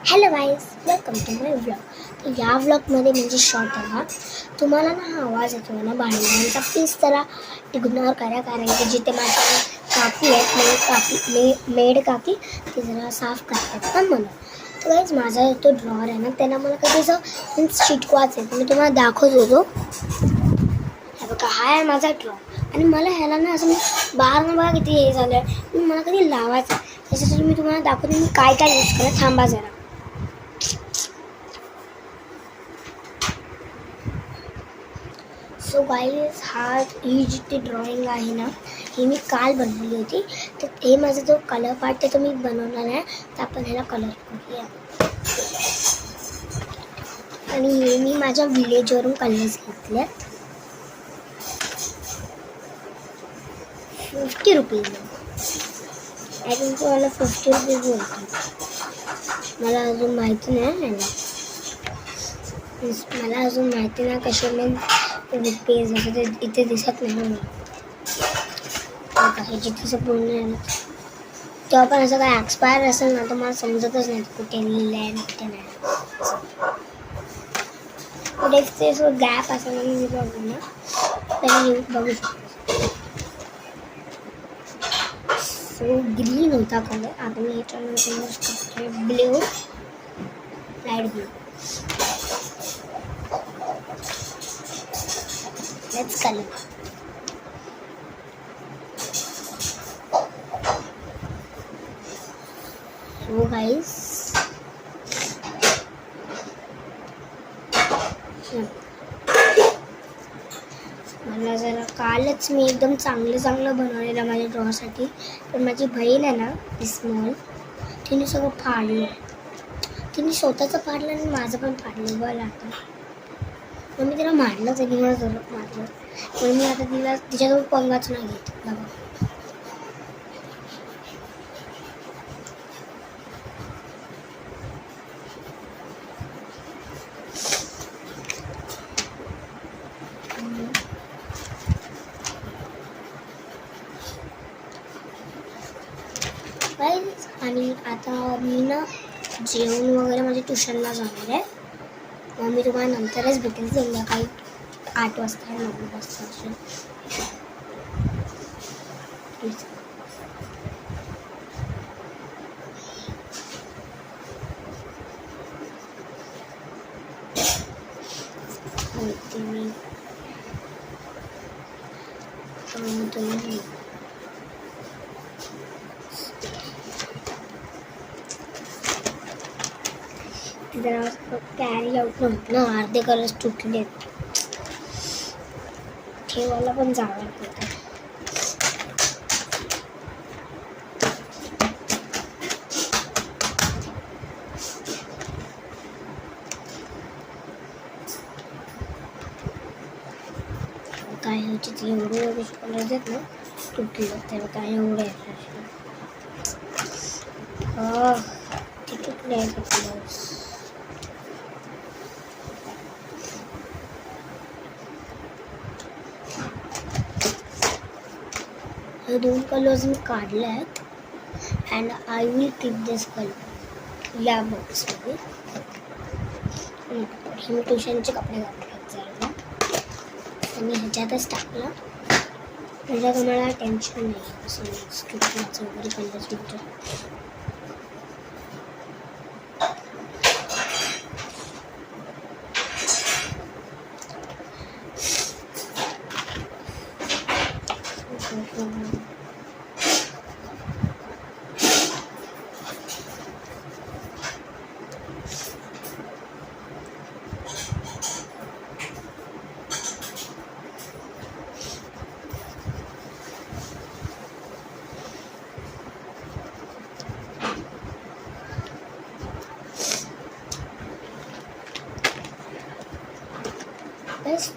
Hello guys, welcome to my vlog. तर या व्लॉगमध्ये म्हणजे शॉर्ट आहे. तुम्हाला ना हा आवाज येतो ना भांडणांचा, प्लीज त्याला इग्नोर करा, कारण की जिथे माझी काकी आहेत मेड काकी ते जरा साफ करतात ना मला. तर गाईज माझा तो ड्रॉवर आहे ना, त्यांना मला कधी असं चिटकवायचं आहे. मी तुम्हाला दाखवत होतो. हे बघा, हा आहे माझा ड्रॉवर आणि मला ह्याला ना असं बाहेर बघा किती हे झालं आहे, मला कधी लावायचं. त्याच्यासाठी मी तुम्हाला दाखवते मी काय काय यूज करत. थांबा जरा. सो गाईज, ही जी ती ड्रॉइंग आहे ना, ही मी काल बनवली होती. तर हे माझा जो कलर पार्ट आहे तो मी बनवला नाही, तर आपण ह्याला कलर करूया. आणि हे मी माझ्या विलेजवरून कलर्स घेतले. 50 रुपीज. आय थिंक मला 50 रुपीज बोलतो. मला अजून माहिती नाही मला अजून माहिती नाही कसे मग रुपीज असं ते इथे दिसत नाही मला. हे जिथे पूर्ण आहे ना, तेव्हा पण असं काय एक्सपायर असेल ना तर मला समजतच नाही कुठे लिहिलं आहे कुठे नाही. कुठे ते असं गॅप असेल म्हणून मी बघू ना तरी बघू शकतो. सो ग्रीन होता कलर, आता मी ह्याच्यामध्ये blue, light blue. Let's colour. So guys, मला जरा कालच मी एकदम चांगलं बनवलेलं माझ्या ड्रॉसाठी. पण माझी बहीण आहे ना ती स्मॉल, तिने सगळं फाडलं. तिने स्वतःचं फाडलं आणि माझं पण फाडलं बरं. आता मग मी तिला मारलंच आहे की मला जरूर मारलं, पण मी आता तिच्याजवळ पंगाच नाही घेत. बघा आणि आता मी ना जेवण वगैरे माझ्या ट्युशनला जाणार आहे. मग मी तुम्हाला नंतरच भेटेल संध्याकाळी 8 वाजता 9 वाजता असेल. जरा कॅरी आउट नव्हतं ना, अर्धे कलर्स तुटले. ठेवायला पण जावं लागतं. काय ह्याची एवढे कलर्स आहेत ना तुटले, त्याला काय एवढे ते तुटले आहेत कलर्स. हे 2 कलर्स मी काढले आहेत and I will keep this colour या बॉक्समध्ये. हे मी ट्युशनचे कपडे घातले जरा आणि ह्याच्यातच टाकलं म्हणजे तुम्हाला टेन्शन नाही असं स्टुडंटचं वगैरे कलर्स भेटतं.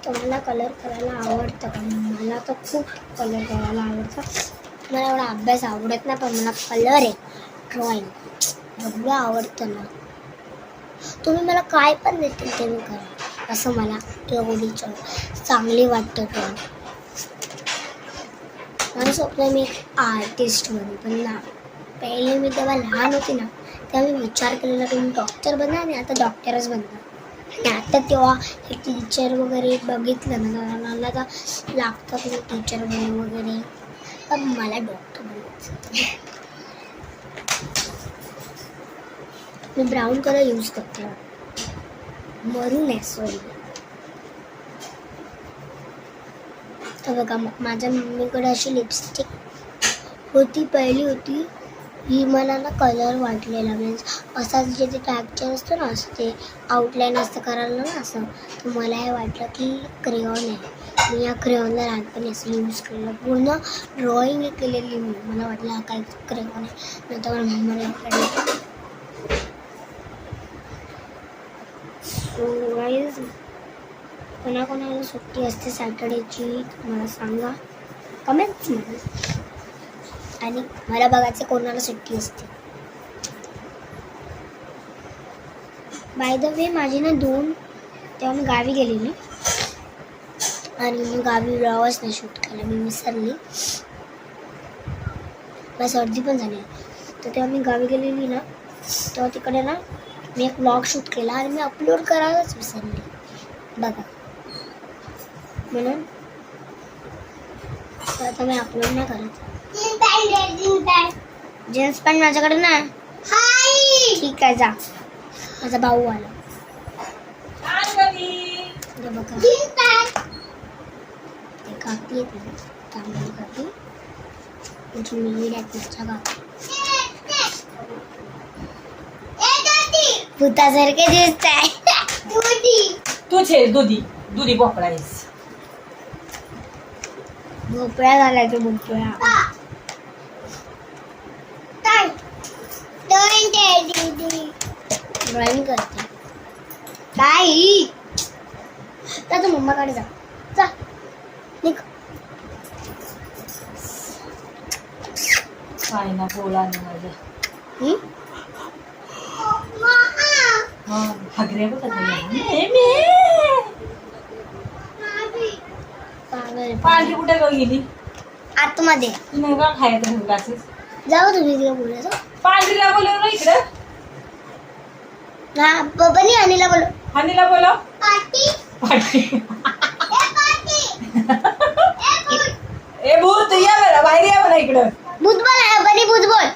तुम्हाला कलर करायला आवडतं का? मला तर खूप कलर करायला आवडतं. मला एवढा अभ्यास आवडत नाही, पण मला कलर आहे ड्रॉइंग एवढं आवडतं ना. तुम्ही मला काय पण देतील ते मी करा, असं मला एवढीच चांगली वाटतं. ड्रॉइंग माझं स्वप्न मी आर्टिस्ट बनू, पण ना पहिले मी तेव्हा लहान होती ना तेव्हा मी विचार केलेला की मी डॉक्टर बनणार आणि आता डॉक्टरच बनणार. आणि आता तेव्हा हे टीचर वगैरे बघितलं ना तर मला तर लागतं की मी टीचर बनू वगैरे, पण मला डॉक्टर बनायचं. मी ब्राऊन कलर यूज करते, मरून आहे सॉरी. तर बघा माझ्या मम्मीकडे अशी लिपस्टिक होती, पहिली होती. ही मला ना कलर वाटलेला, मीन्स असाच जे ते टॅक्चर असतो ना, असं ते आउटलाईन असतं करायला ना असं, तर मला हे वाटलं की क्रेयॉन आहे. मी या क्रेयॉनला लहानपणी असं यूज केलेलं, पूर्ण ड्रॉइंग केलेली मी. मला वाटलं हा काय क्रेयॉन आहे, नंतर मला मम्मीला सो गाईज, कोणाकोणाला सुट्टी असते सॅटर्डेची मला सांगा कमेंट्समध्ये, आणि मला बघायचं कोणाला सुट्टी असते. बाय द वे माझी ना तेव्हा मी गावी गेलेली आणि मी गावी व्लॉगच नाही शूट केला, मी विसरली. मला सर्दी पण झाली, तर तेव्हा मी गावी गेलेली ना, तेव्हा तिकडे ना मी एक व्लॉग शूट केला आणि मी अपलोड करायलाच विसरली बघा. म्हणून आता मी अपलोड नाही करत. जीन्स पॅन्ट माझ्याकडे नाही. ठीक आहे, जा. माझा भाऊ आला. बघा ते कापी आहेत ना, तांबडी कापी म्हणजे मीड आहेत माझ्या गावात. भूतासारखे दिसत आहे. तुझे दुधी भोपळा आहेस. भोपळा झालाय तो, भोपळा. ड्रॉइंग करते काय तर मम्माकडे जा निघ. काय ना बोला ना माझ्या हगऱ्या पांढरी कुठे गेली आतमध्ये. तुम्ही का खायचं ग्लासेस जाऊ तुम्ही तिला बोलायचं. पांढरीला बोलव ना इकडं. हा बबनी अनिला बोलव. हनीला बोलव. ए भूत या बरं, बाहेर या बरं इकडं. भूत बोल बनी, भूत बोल.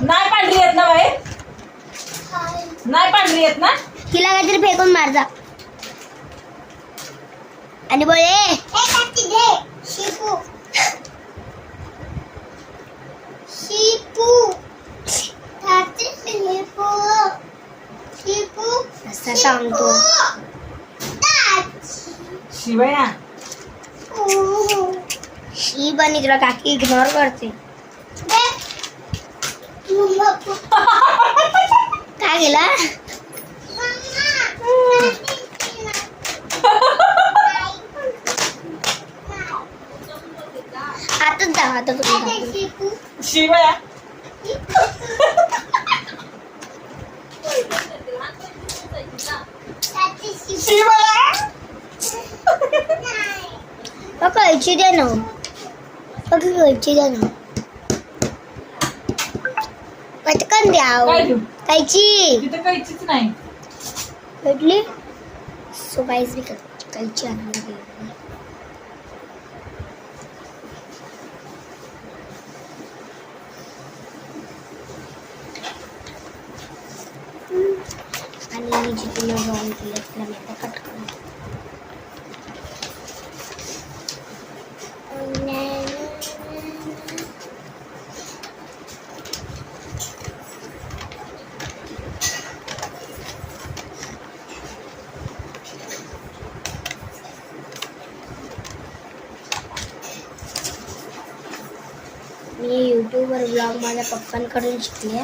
नाही पांढरी येत ना बाहेर, नाही पांढरी येत ना. तिला काहीतरी फेकून मार जा आणि बोल ए शिपू शिपू शिपू असं सांगतो. शिवया शी बनी तुला काकी इग्नोर करते. काय केला? आताच जा, आता तुम्ही शिवया कैची द्या ना, कैची द्या ना, पटकन द्या. काय देऊ? कैची तिथं काहीच नाही भेटली. सो गाईज मी कैची आणायला गेली आणि मी जिथे ड्रॉइंग केलं तिला मी आता कट करून मी यूट्यूबवर ब्लॉग माझ्या पप्पांकडून शिकले,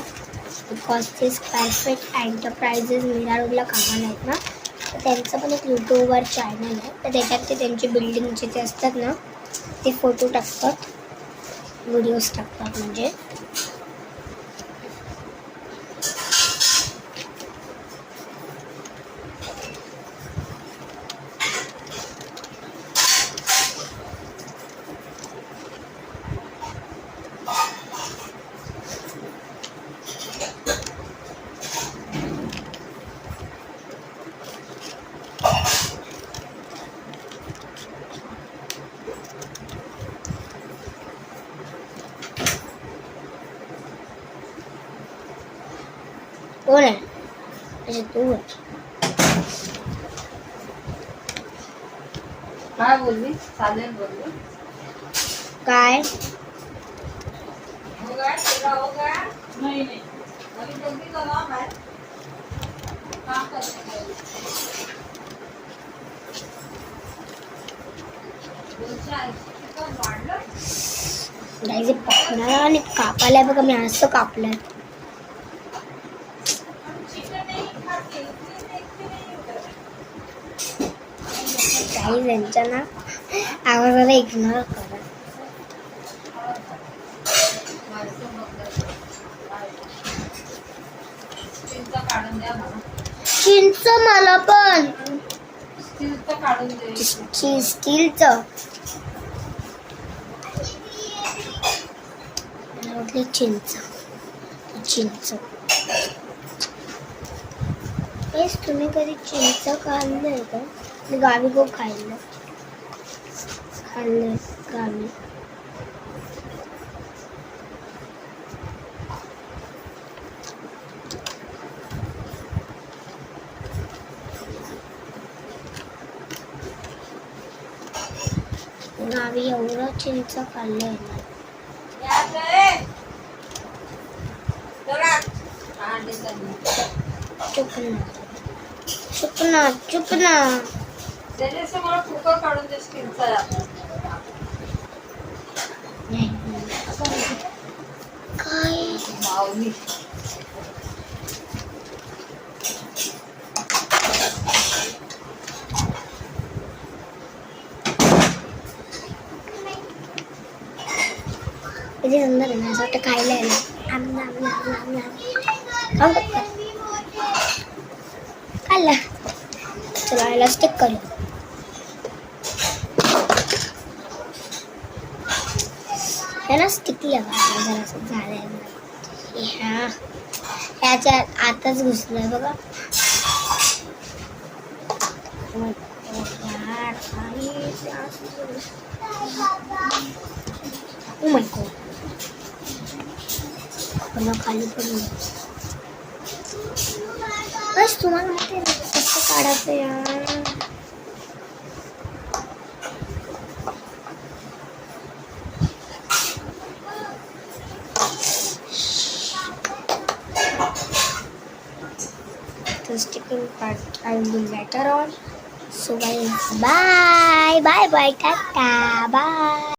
बिकॉज तेच परफेक्ट एंटरप्राइजेस मिरारोडला कामाला आहेत ना, तर त्यांचं पण एक यूट्यूबवर चॅनल आहे. तर त्याच्यात ते त्यांचे बिल्डिंगचे ते असतात ना, ते फोटो टाकतात, व्हिडिओज टाकतात. म्हणजे कोण आहे? अच्छा तू आहे. काय बोलली? चालेल बोलली. काय? नाही नाही. अभी जल्दी चला बाहेर. काम करते. वाढलं. गाईज पकडा आणि कापायला बघा मी असं कापलंय. गाईज यांच्या ना आवाजाला इग्नोर करा. चिंच काढून द्या मला. चिंच मला पण. स्टीलचं काढून दे. स्टीलचं चिंच चिंच. हेच तुम्ही कधी चिंच खाल्लंय का? मी गावी खूप खाल्लंय गावी. गावी एवढं चिंच खाल्लंय ना. चुप ना. त्याच्याशी मला कुकर काढून दे स्टीलचा. काय माऊली. किती सुंदर आहे ना. असं वाटतं खायला आहे ना. खाल्ला. चला याला स्टिक करू. याला स्टिक लावा जरासं झालंय. ह्या ह्याच्यात आताच घुसलंय बघा. Oh my God. पण खाली पडून बस. तुम्हाला माहिती आहे कसं काढायचं यार. The sticking part I will do later on. So guys, bye, tata, bye.